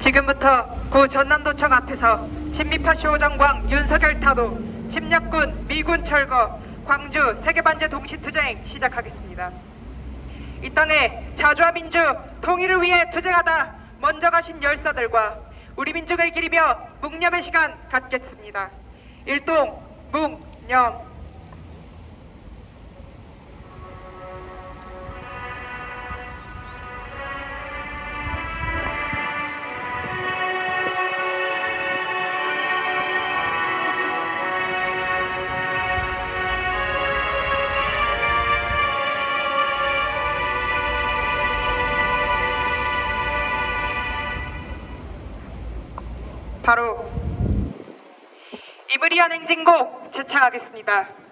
지금부터 구 전남도청 앞에서 친미파쇼 정광 윤석열 타도, 침략군 미군 철거, 광주 세계반제 동시투쟁 시작하겠습니다. 이 땅에 자주와 민주 통일을 위해 투쟁하다 먼저 가신 열사들과 우리 민족을 기리며 묵념의 시간 갖겠습니다. 일동 묵념. 바로 이브리안 행진곡 제창하겠습니다.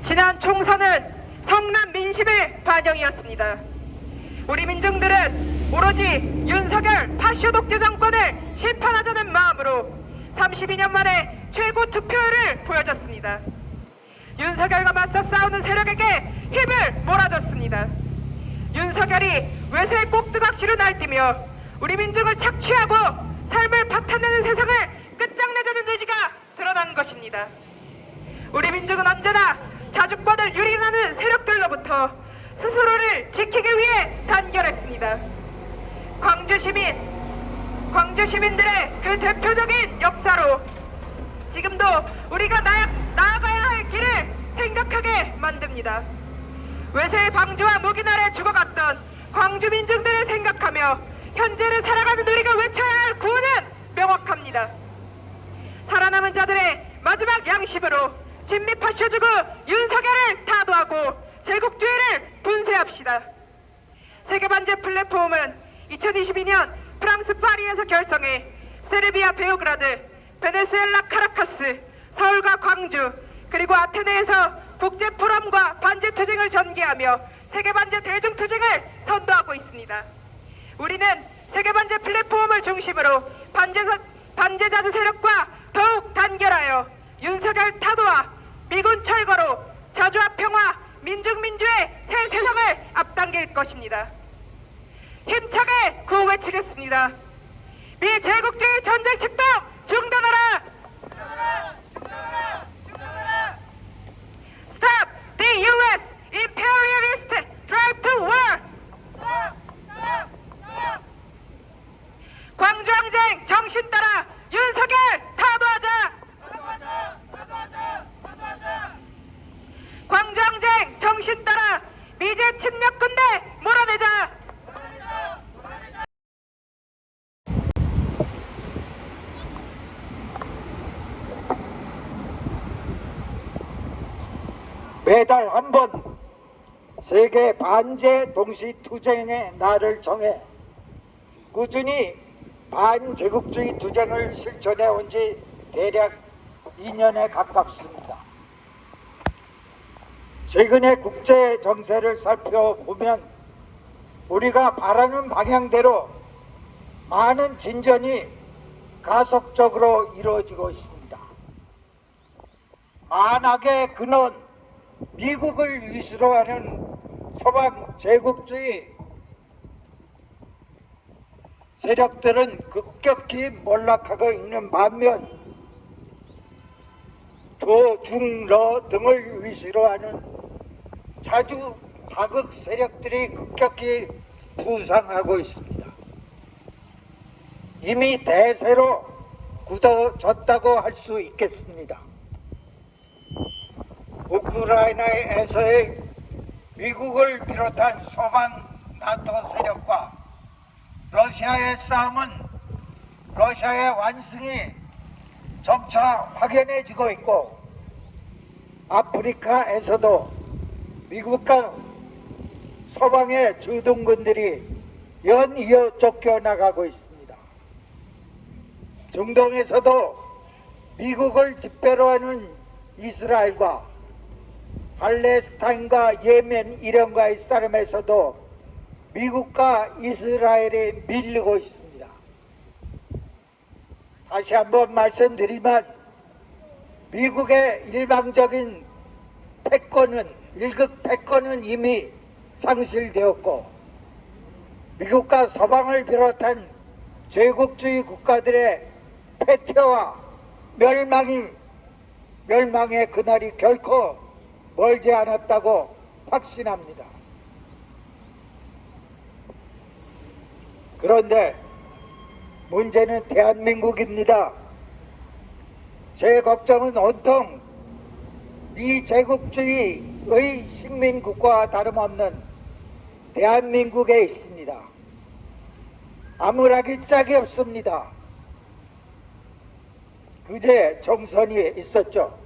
지난 총선은 성남 민심의 반영이었습니다. 우리 민중들은 오로지 윤석열 파쇼 독재 정권을 심판하자는 마음으로 32년 만에 최고 투표율을 보여줬습니다. 윤석열과 맞서 싸우는 세력에게 힘을 몰아줬습니다. 윤석열이 외세의 꼭두각시로 날뛰며 우리 민중을 착취하고 삶을 파탄내는 세상을 끝장내자는 의지가 드러난 것입니다. 우리 민족은 언제나 자주권을 유린하는 세력들로부터 스스로를 지키기 위해 단결했습니다. 광주 시민들의 그 대표적인 역사로 지금도 우리가 나아가야 할 길을 생각하게 만듭니다. 외세의 방주와 무기나 아래 죽어갔던 광주 민중들을 생각하며 현재를 살아가는 우리가 외쳐야 할 구호는 명확합니다. 살아남은 자들의 마지막 양심으로 친미파쇼주구 윤석열을 타도하고 제국주의를 분쇄합시다. 세계반제 플랫폼은 2022년 프랑스 파리에서 결성해 세르비아 베오그라드, 베네수엘라 카라카스, 서울과 광주, 그리고 아테네에서 국제포럼과 반제투쟁을 전개하며 세계반제 대중투쟁을 선도하고 있습니다. 우리는 세계반제 플랫폼을 중심으로 반제자주 세력과 더욱 단결하여 윤석열 타도와 미군 철거로 자주와 평화, 민중민주의 새 세상을 앞당길 것입니다. 힘차게 구호 외치겠습니다. 미제국주의 전쟁 책동 중단하라! Stop the U.S. imperialist drive to war! 광주항쟁 정신 따라 윤석열 타도하자! 광주항쟁 정신 따라 미제 침략 군대 몰아내자! 매달 한 번 세계 반제 동시 투쟁의 날을 정해 꾸준히 반제국주의 투쟁을 실천해 온 지 대략 2년에 가깝습니다. 최근의 국제 정세를 살펴보면 우리가 바라는 방향대로 많은 진전이 가속적으로 이루어지고 있습니다. 만악의 근원 미국을 위주로 하는 서방 제국주의 세력들은 급격히 몰락하고 있는 반면 조, 중, 러 등을 위주로 하는 자주 다극 세력들이 급격히 부상하고 있습니다. 이미 대세로 굳어졌다고 할 수 있겠습니다. 우크라이나에서의 미국을 비롯한 서방 나토 세력과 러시아의 싸움은 러시아의 완승이 점차 확연해지고 있고 아프리카에서도 미국과 서방의 주둔군들이 연이어 쫓겨나가고 있습니다. 중동에서도 미국을 뒷배로 하는 이스라엘과 팔레스타인과 예멘 이란과의 싸움에서도 미국과 이스라엘이 밀리고 있습니다. 다시 한번 말씀드리면 미국의 일방적인 일극 패권은 이미 상실되었고 미국과 서방을 비롯한 제국주의 국가들의 패퇴와 멸망의 그날이 결코 멀지 않았다고 확신합니다. 그런데 문제는 대한민국입니다. 제 걱정은 온통 이 제국주의의 식민국가와 다름없는 대한민국에 있습니다. 아무락이 짝이 없습니다. 그제 총선이 있었죠.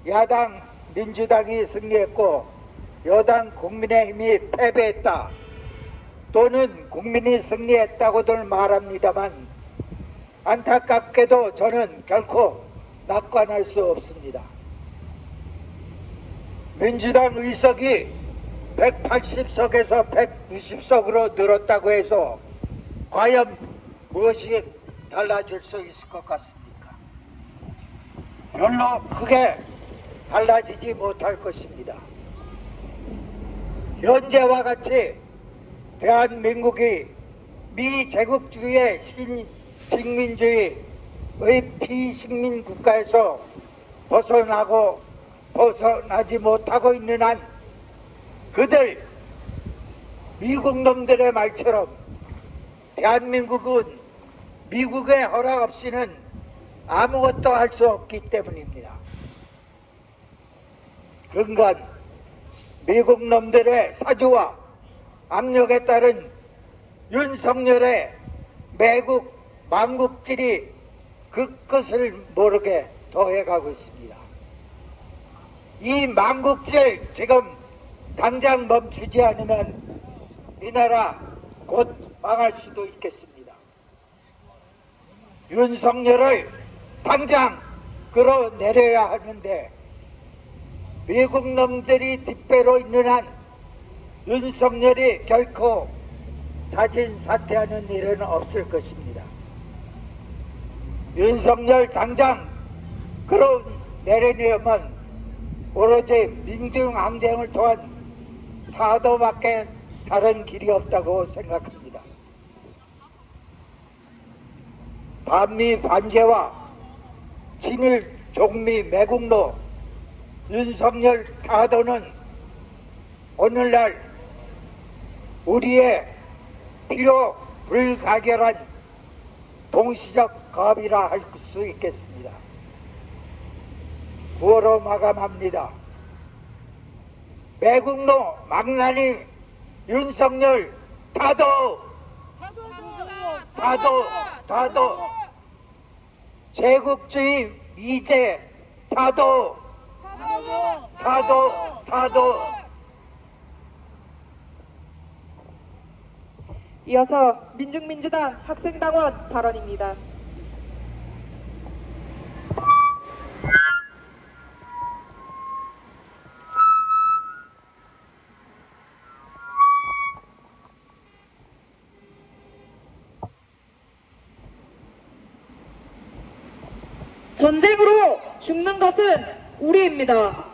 야당 민주당이 승리했고 여당 국민의힘이 패배했다. 또는 국민이 승리했다고들 말합니다만 안타깝게도 저는 결코 낙관할 수 없습니다. 민주당 의석이 180석에서 190석으로 늘었다고 해서 과연 무엇이 달라질 수 있을 것 같습니까? 별로 크게 달라지지 못할 것입니다. 현재와 같이 대한민국이 미제국주의의 식민주의의 피식민 국가에서 벗어나지 못하고 있는 한 그들 미국 놈들의 말처럼 대한민국은 미국의 허락 없이는 아무것도 할 수 없기 때문입니다. 그건 미국 놈들의 사주와 압력에 따른 윤석열의 매국 망국질이 그 끝을 모르게 더해가고 있습니다. 이 망국질 지금 당장 멈추지 않으면 이 나라 곧 망할 수도 있겠습니다. 윤석열을 당장 끌어내려야 하는데 미국 놈들이 뒷배로 있는 한 윤석열이 결코 자진 사퇴하는 일은 없을 것입니다. 윤석열 당장 끌어내려면 오로지 민중항쟁을 통한 타도밖에 다른 길이 없다고 생각합니다. 반미 반제와 친일 종미 매국노 윤석열 타도는 오늘날 우리의 필요 불가결한 동시적 겁이라 할 수 있겠습니다. 9월로 마감합니다. 매국노 망나니 윤석열 타도 제국주의 미제 타도 이어서 민중민주당 학생당원 발언입니다. 전쟁으로 죽는 것은 우리입니다.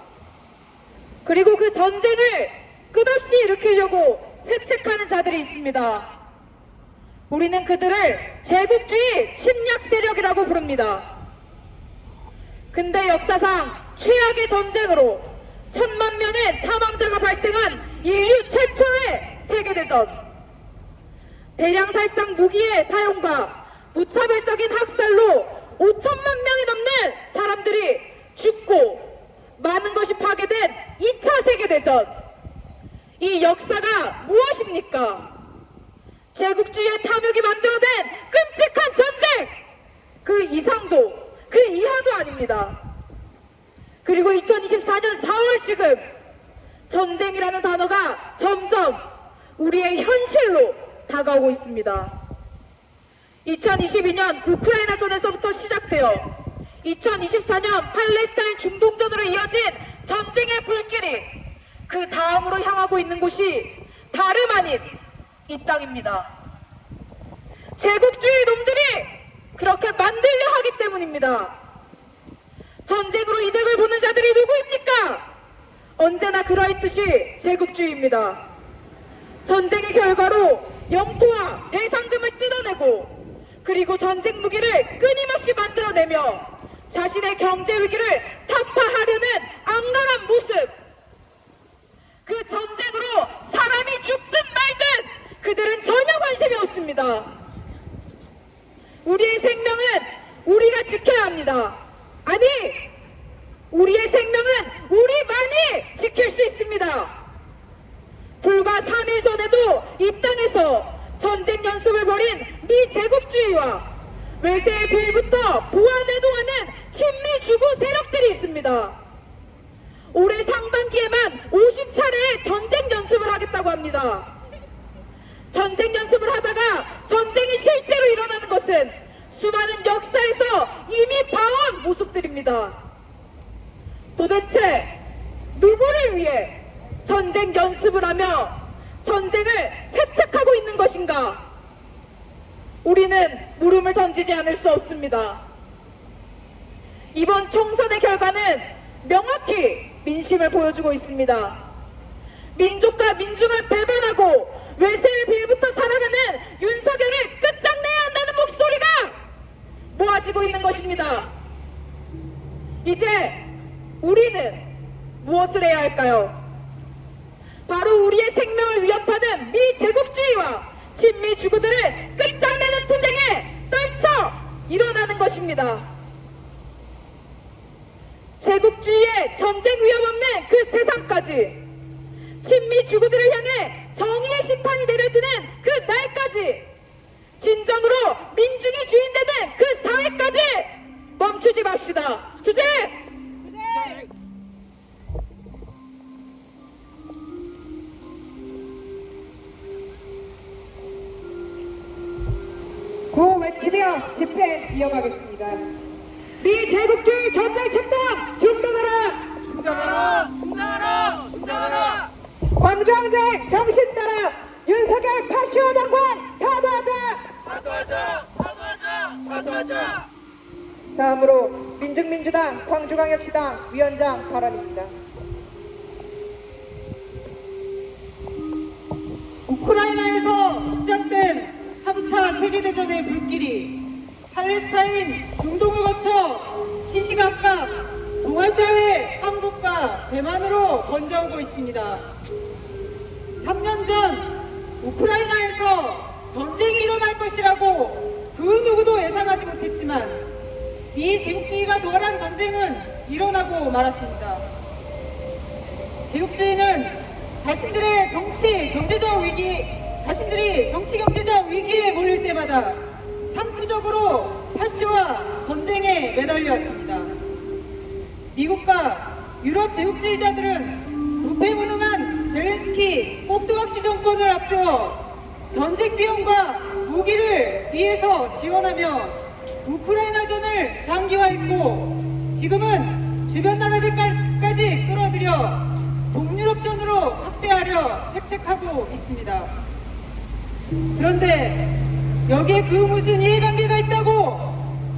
그리고 그 전쟁을 끝없이 일으키려고 회책하는 자들이 있습니다. 우리는 그들을 제국주의 침략 세력이라고 부릅니다. 근대 역사상 최악의 전쟁으로 1,000만 명의 사망자가 발생한 인류 최초의 세계대전, 대량 살상 무기의 사용과 무차별적인 학살로 5천만 명이 넘는 사람들이 죽고 많은 것이 파괴된 2차 세계대전. 이 역사가 무엇입니까? 제국주의의 탐욕이 만들어낸 끔찍한 전쟁! 그 이상도 그 이하도 아닙니다. 그리고 2024년 4월 지금 전쟁이라는 단어가 점점 우리의 현실로 다가오고 있습니다. 2022년 우크라이나 전에서부터 시작되어 2024년 팔레스타인 중동전으로 이어진 전쟁의 불길이 그 다음으로 향하고 있는 곳이 다름 아닌 이 땅입니다. 제국주의 놈들이 그렇게 만들려 하기 때문입니다. 전쟁으로 이득을 보는 자들이 누구입니까? 언제나 그러했듯이 제국주의입니다. 전쟁의 결과로 영토와 배상금을 뜯어내고 그리고 전쟁 무기를 끊임없이 만들어내며 자신의 경제 위기를 타파하려는 악랄한 모습. 그 전쟁으로 사람이 죽든 말든 그들은 전혀 관심이 없습니다. 우리의 생명은 우리가 지켜야 합니다. 아니, 우리의 생명은 우리만이 지킬 수 있습니다. 불과 3일 전에도 이 땅에서 전쟁 연습을 벌인 미제국주의와 외세의 빌부터 보안해동하는 친미 주구 세력들이 있습니다. 올해 상반기에만 50차례의 전쟁 연습을 하겠다고 합니다. 전쟁 연습을 하다가 전쟁이 실제로 일어나는 것은 수많은 역사에서 이미 봐온 모습들입니다. 도대체 누구를 위해 전쟁 연습을 하며 전쟁을 회책하고 있는 것인가? 우리는 물음을 던지지 않을 수 없습니다. 이번 총선의 결과는 명확히 민심을 보여주고 있습니다. 민족과 민중을 배반하고 외세의 빌부터 살아가는 윤석열을 끝장내야 한다는 목소리가 모아지고 있는 것입니다. 이제 우리는 무엇을 해야 할까요? 바로 우리의 생명을 위협하는 미제국주의와 친미주구들을 끝장내는 투쟁에 떨쳐 일어나는 것입니다. 제국주의의 전쟁 위협 없는 그 세상까지, 친미주구들을 향해 정의의 심판이 내려지는 그 날까지, 진정으로 민중이 주인되는 그 사회까지 멈추지 맙시다. 투쟁! 구 외치며 집회 이어가겠습니다. 미제국주의 전쟁 책동 중단하라! 중단하라! 중단하라! 중단하라! 광주항쟁 정신 따라 윤석열 파시오 장관 타도하자! 타도하자! 타도하자! 타도하자! 다음으로 민중민주당 광주광역시당 위원장 발언입니다. 우크라이나에서 시작된 3차 세계대전의 불길이 팔레스타인 중동을 거쳐 시시각각 동아시아의 한국과 대만으로 번져오고 있습니다. 3년 전 우크라이나에서 전쟁이 일어날 것이라고 그 누구도 예상하지 못했지만 미제국주의가 도발한 전쟁은 일어나고 말았습니다. 제국주의는 자신들의 정치, 경제적 위기, 자신들이 정치, 경제적 위기에 몰릴 때마다 상투적으로 파시와 전쟁에 매달려왔습니다. 미국과 유럽 제국주의자들은 부패무능한 젤렌스키 꼭두각시 정권을 앞세워 전쟁 비용과 무기를 뒤에서 지원하며 우크라이나전을 장기화했고 지금은 주변 나라들까지 끌어들여 동유럽전으로 확대하려 핵책하고 있습니다. 그런데 여기에 그 무슨 이해관계가 있다고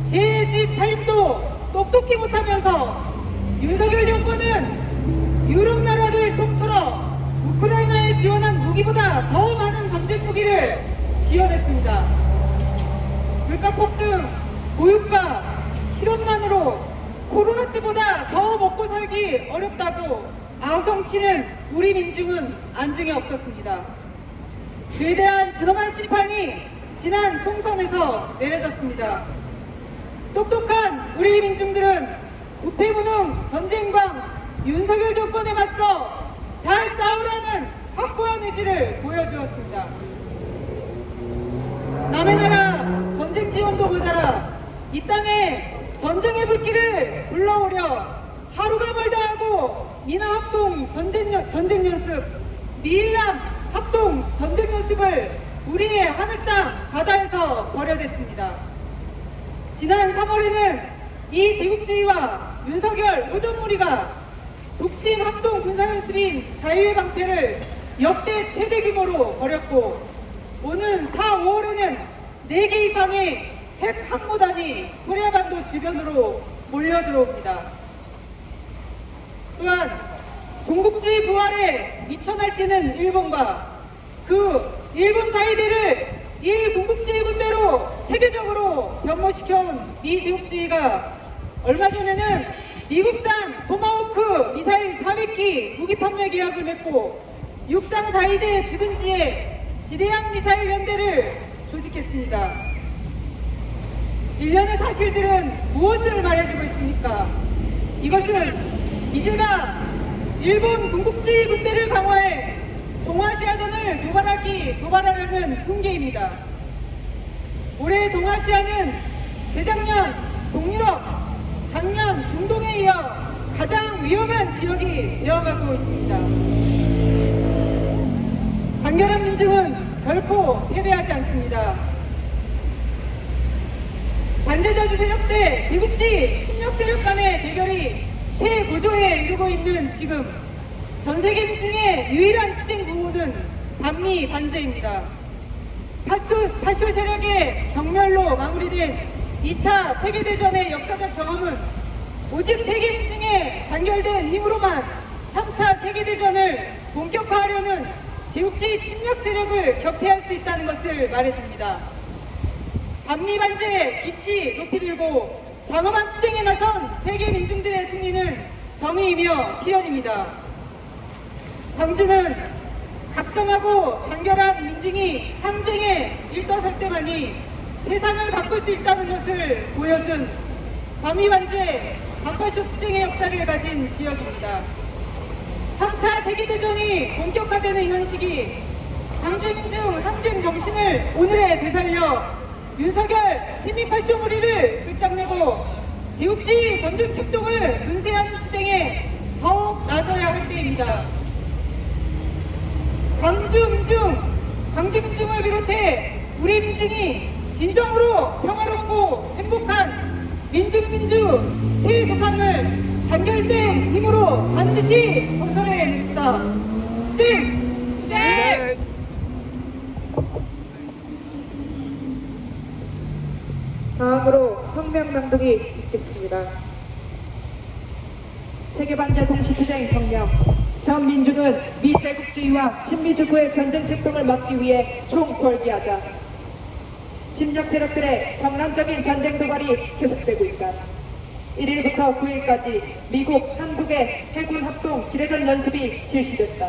제 집 살림도 똑똑히 못하면서 윤석열 정권은 유럽 나라들 통틀어 우크라이나에 지원한 무기보다 더 많은 전쟁 무기를 지원했습니다. 물가 폭등, 고유가, 실업난으로 코로나 때보다 더 먹고 살기 어렵다고 아우성치는 우리 민중은 안중에 없었습니다. 그에 대한 준엄한 심판이 지난 총선에서 내려졌습니다. 똑똑한 우리 민중들은 부패무능 전쟁광 윤석열 정권에 맞서 잘 싸우라는 확고한 의지를 보여주었습니다. 남의 나라 전쟁 지원도 모자라 이 땅에 전쟁의 불길을 불러오려 하루가 멀다 하고 미나 합동 전쟁 연습, 미일남 합동 전쟁 연습을 우리의 하늘 땅 바다에서 벌여댔습니다. 지난 3월에는 이 제국주의와 윤석열 호전무리가 독침 합동 군사연습인 자유의 방패를 역대 최대 규모로 벌였고 오는 4, 5월에는 4개 이상의 핵 항모단이 코리아반도 주변으로 몰려들어옵니다. 또한 공국주의 부활에 미천할 때는 일본과 그 일본 자위대를 이 공국주의 군대로 세계적으로 변모시켜온 미 제국주의가 얼마 전에는 미국산 토마호크 미사일 400기 무기 판매 계약을 맺고 육상 자위대 주둔지에 지대함 미사일 연대를 조직했습니다. 일련의 사실들은 무엇을 말해주고 있습니까? 이것은 이제가 일본 군국주의 군대를 강화해 동아시아전을 도발하려는 흉계입니다. 올해 동아시아는 재작년 동유럽, 작년 중동에 이어 가장 위험한 지역이 되어가고 있습니다. 강렬한 민중은 결코 패배하지 않습니다. 반제자주 세력 대 제국주의 침략 세력 간의 대결이 최고조에 이르고 있는 지금 전 세계 민중의 유일한 투쟁 구호는 반미 반제입니다. 파쇼 세력의 경멸로 마무리된 2차 세계대전의 역사적 경험은 오직 세계 민중의 단결된 힘으로만 3차 세계대전을 본격화하려는 제국주의 침략 세력을 격퇴할 수 있다는 것을 말해줍니다. 반미 반제 빛이 높이 들고 장엄한 투쟁에 나선 세계 민중들의 승리는 정의이며 필연입니다. 광주는 각성하고 단결한 민중이 항쟁에 일떠설 때만이 세상을 바꿀 수 있다는 것을 보여준 반미 반제 반파쇼 투쟁의 역사를 가진 지역입니다. 3차 세계대전이 본격화되는 이런 시기 광주 민중 항쟁 정신을 오늘에 되살려 윤석열 시민파쇼 무리를 끝장내고 제국주의 전쟁 책동을 근세하는 투쟁에 더욱 나서야 할 때입니다. 광주 민중을 비롯해 우리 민중이 진정으로 평화롭고 행복한 민주 새 세상을 단결된 힘으로 반드시 건설해냅시다. 네. 다음으로 성명 낭독이 있겠습니다. 세계반제 동시투쟁 성명. 전 민주는 미제국주의와 친미주구의 전쟁 책동을 막기 위해 총궐기하자. 침략 세력들의 광란적인 전쟁 도발이 계속되고 있다. 1일부터 9일까지 미국, 한국의 해군 합동 기뢰전 연습이 실시됐다.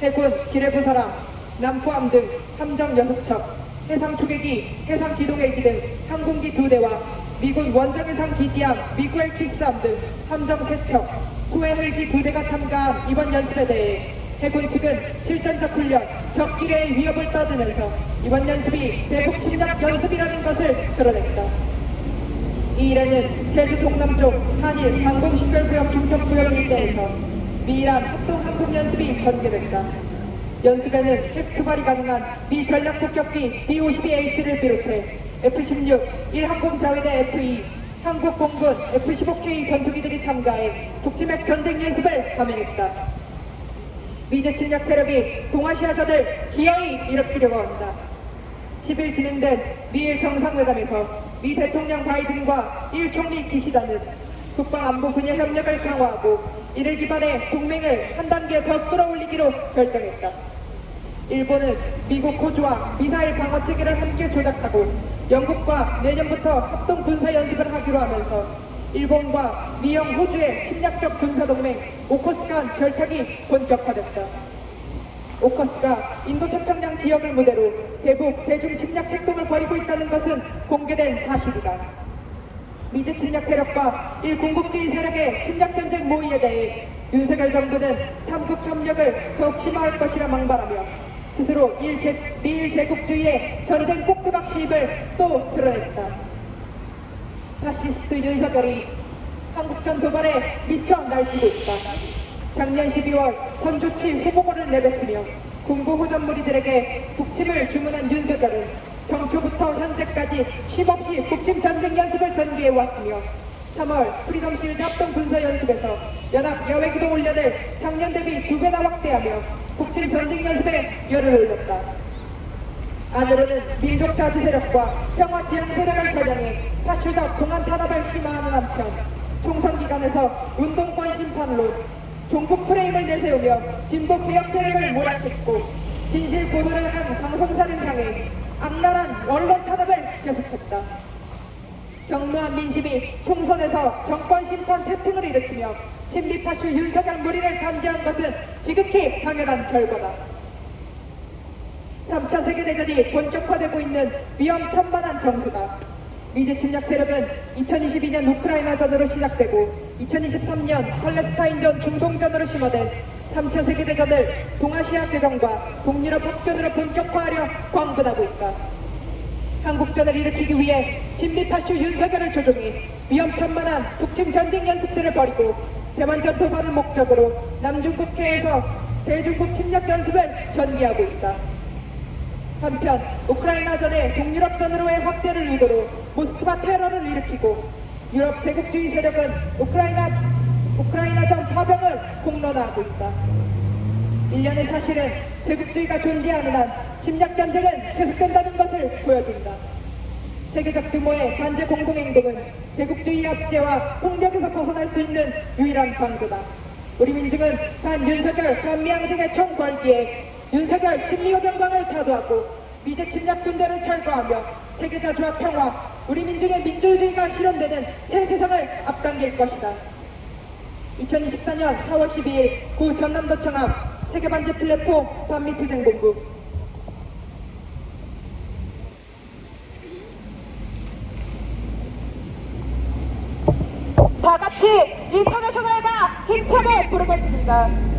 해군 기뢰부 사람, 남포함 등 함정 6척, 해상 초계기, 해상 기동헬기 등 항공기 2대와 미군 원정해상 기지함 미구엘 키스함 등 함정 3척, 소해 헬기 2대가 참가한 이번 연습에 대해 해군 측은 실전적 훈련, 적 기뢰의 위협을 떠들면서 이번 연습이 대북 침략 연습이라는 것을 드러냈다. 이 일에는 제주 동남쪽 한일 항공식별구역 중첩구역 일대에서 미일한 합동 항공연습이 전개됐다. 연습에는 핵 투발이 가능한 미 전략 폭격기 B-52H를 비롯해 F-16, 1항공 자위대 F-2, 한국 공군 F-15K 전투기들이 참가해 북침핵 전쟁 연습을 감행했다. 미제 침략 세력이 동아시아전을 기어이 일으키려고 한다. 10일 진행된 미일 정상회담에서 미 대통령 바이든과 일 총리 기시다는 국방안보 분야 협력을 강화하고 이를 기반해 동맹을 한 단계 더 끌어올리기로 결정했다. 일본은 미국 호주와 미사일 방어 체계를 함께 조작하고 영국과 내년부터 합동 군사 연습을 하기로 하면서 일본과 미영 호주의 침략적 군사동맹 오커스 간 결탁이 본격화됐다. 오커스가 인도태평양 지역을 무대로 대북 대중 침략 책동을 벌이고 있다는 것은 공개된 사실이다. 미제 침략 세력과 일공국주의 세력의 침략전쟁 모의에 대해 윤석열 정부는 삼국 협력을 더욱 심화할 것이라 망발하며 스스로 미일 제국주의의 전쟁 꼭두각 시입을 또 드러냈다. 파시스트 윤석열이 한국전 도발에 미쳐 날뛰고 있다. 작년 12월 선조치 후보고를 내뱉으며 군부 호전무리들에게 북침을 주문한 윤석열은 정초부터 현재까지 쉼없이 북침 전쟁 연습을 전개해왔으며 3월 프리덤 실드 합동 군사 연습에서 연합 야외기동 훈련을 작년 대비 2배나 확대하며 북침 전쟁 연습에 열을 올렸다. 안으로는 민족 자주 세력과 평화 지향 세력을 겨냥해 파쇼적 공안 탄압을 심화하는 한편 총선 기간에서 운동권 심판으로 종북 프레임을 내세우며 진보 개혁 세력을 몰아붙이고 진실 보도를 한 방송사를 향해 악랄한 언론 탄압을 계속했다. 격노한 민심이 총선에서 정권 심판 태풍을 일으키며 친미파쇼 윤석열 무리를 감지한 것은 지극히 당연한 결과다. 3차 세계대전이 본격화되고 있는 위험천만한 정세다. 미제 침략 세력은 2022년 우크라이나전으로 시작되고 2023년 팔레스타인전 중동전으로 심화된 3차 세계대전을 동아시아 교전과 동유럽 확전으로 본격화하려 광분하고 있다. 한국전을 일으키기 위해 친미파쇼 윤석열을 조종해 위험천만한 북침 전쟁 연습들을 벌이고 대만전 도발을 목적으로 남중국해에서 대중국 침략 연습을 전개하고 있다. 한편 우크라이나전의 동유럽전으로의 확대를 의도로 모스크바 테러를 일으키고 유럽 제국주의 세력은 우크라이나전 파병을 공론화하고 있다. 일련의 사실은 제국주의가 존재하는 한 침략전쟁은 계속된다는 것을 보여준다. 세계적 규모의 반제 공동행동은 제국주의 압제와 폭력에서 벗어날 수 있는 유일한 방도다. 우리 민중은 단 윤석열 반미항쟁의 총궐기에 윤석열 친미호전광을 타도하고 미제 침략 군대를 철거하며 세계자 조합 평화, 우리 민중의 민주주의가 실현되는 새 세상을 앞당길 것이다. 2024년 4월 12일 구 전남도청 앞 세계반제 플랫폼 반미투쟁본부. 다 같이 인터내셔널과 힘차게 부르겠습니다.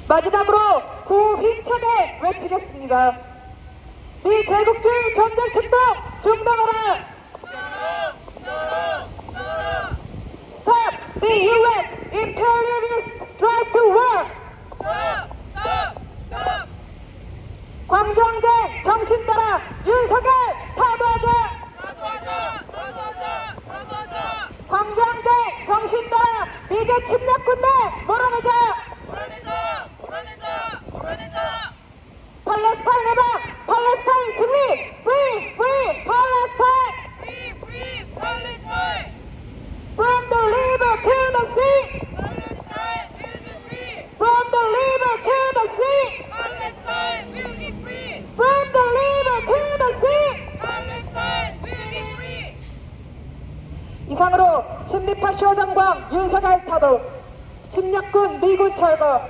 마지막으로 구호 힘차게 외치겠습니다. 미 제국주의 전쟁 책동 중단하라! 스탑! The UN imperialists drive to war. Stop! Stop! Stop! 광주항쟁 정신 따라 윤석열 타도하자. 타도하자! 타도하자! 타도하자! 광주항쟁 정신 따라 미제 침략군대 몰아내자. 몰아내자! 몰아내자! 몰아내자! 팔레스타인 해방, 팔레스타인 승리, free, free, 팔레스타인. Free! Free! Palestine! From the river to the sea, Palestine will be free! from the river to the sea, Palestine will be free! from the river to the sea. Palestine will be free! 이상으로 친미파쇼 장관 윤석열 타도, 침략군 미군 철거,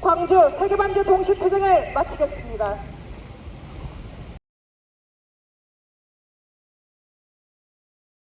광주 세계반제 동시투쟁을 마치겠습니다.